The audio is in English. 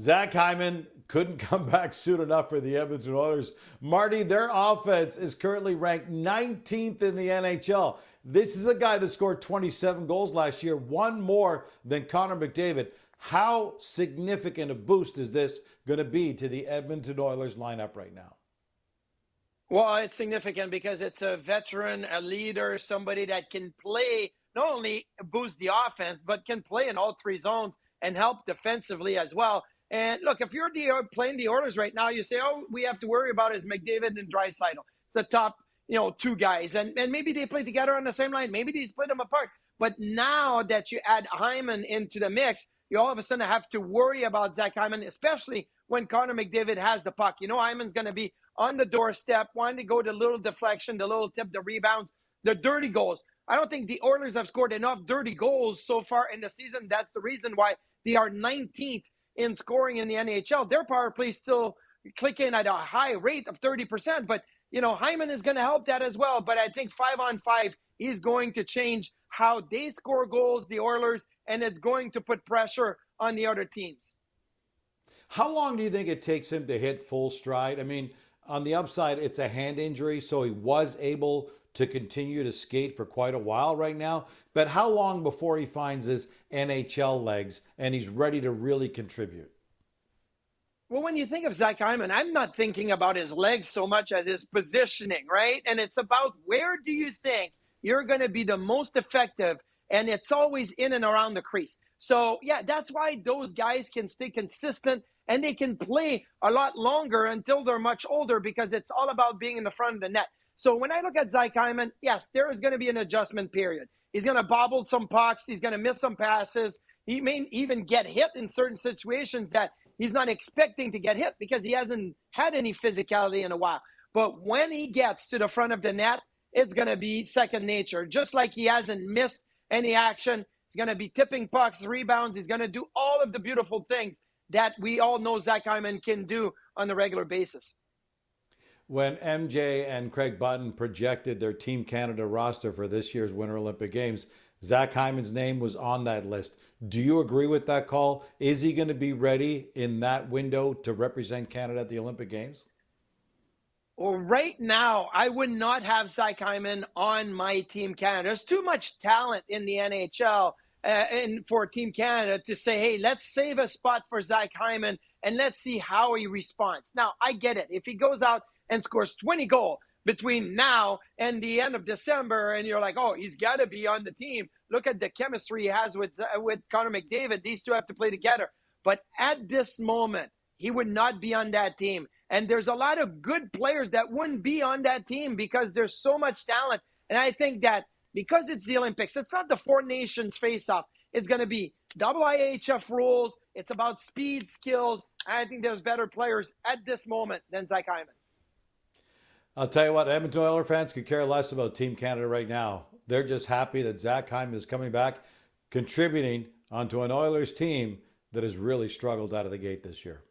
Zach Hyman couldn't come back soon enough for the Edmonton Oilers. Marty, their offense is currently ranked 19th in the NHL. This is a guy that scored 27 goals last year, one more than Connor McDavid. How significant a boost is this going to be to the Edmonton Oilers lineup right now? Well, it's significant because it's a veteran, a leader, somebody that can play, not only boost the offense, but can play in all three zones and help defensively as well. And look, if you're playing the Oilers right now, you say, oh, we have to worry about is McDavid and Draisaitl. It's the top, two guys. And maybe they play together on the same line. Maybe they split them apart. But now that you add Hyman into the mix, you all of a sudden have to worry about Zach Hyman, especially when Connor McDavid has the puck. Hyman's going to be on the doorstep, wanting to go to little deflection, the little tip, the rebounds, the dirty goals. I don't think the Oilers have scored enough dirty goals so far in the season. That's the reason why they are 19th in scoring in the NHL. Their power play still clicking at a high rate of 30%, but Hyman is going to help that as well. But I think 5-on-5 is going to change how they score goals, the Oilers, and it's going to put pressure on the other teams. How long do you think it takes him to hit full stride? I mean, on the upside, it's a hand injury, so he was able to continue to skate for quite a while right now. But how long before he finds his NHL legs and he's ready to really contribute? Well, when you think of Zach Hyman, I'm not thinking about his legs so much as his positioning, right? And it's about where do you think you're going to be the most effective? And it's always in and around the crease. So, yeah, that's why those guys can stay consistent and they can play a lot longer until they're much older because it's all about being in the front of the net. So when I look at Zach Hyman, yes, there is going to be an adjustment period. He's going to bobble some pucks. He's going to miss some passes. He may even get hit in certain situations that he's not expecting to get hit because he hasn't had any physicality in a while. But when he gets to the front of the net, it's going to be second nature. Just like he hasn't missed any action, he's going to be tipping pucks, rebounds. He's going to do all of the beautiful things that we all know Zach Hyman can do on a regular basis. When MJ and Craig Button projected their Team Canada roster for this year's Winter Olympic Games, Zach Hyman's name was on that list. Do you agree with that call? Is he going to be ready in that window to represent Canada at the Olympic Games? Well, right now, I would not have Zach Hyman on my Team Canada. There's too much talent in the NHL and for Team Canada to say, hey, let's save a spot for Zach Hyman and let's see how he responds. Now, I get it. If he goes out and scores 20 goals between now and the end of December, and you're like, oh, he's got to be on the team. Look at the chemistry he has with Connor McDavid. These two have to play together. But at this moment, he would not be on that team. And there's a lot of good players that wouldn't be on that team because there's so much talent. And I think that because it's the Olympics, it's not the four nations face-off. It's going to be IIHF rules. It's about speed, skills. I think there's better players at this moment than Zach Hyman. I'll tell you what, Edmonton Oilers fans could care less about Team Canada right now. They're just happy that Zach Hyman is coming back, contributing onto an Oilers team that has really struggled out of the gate this year.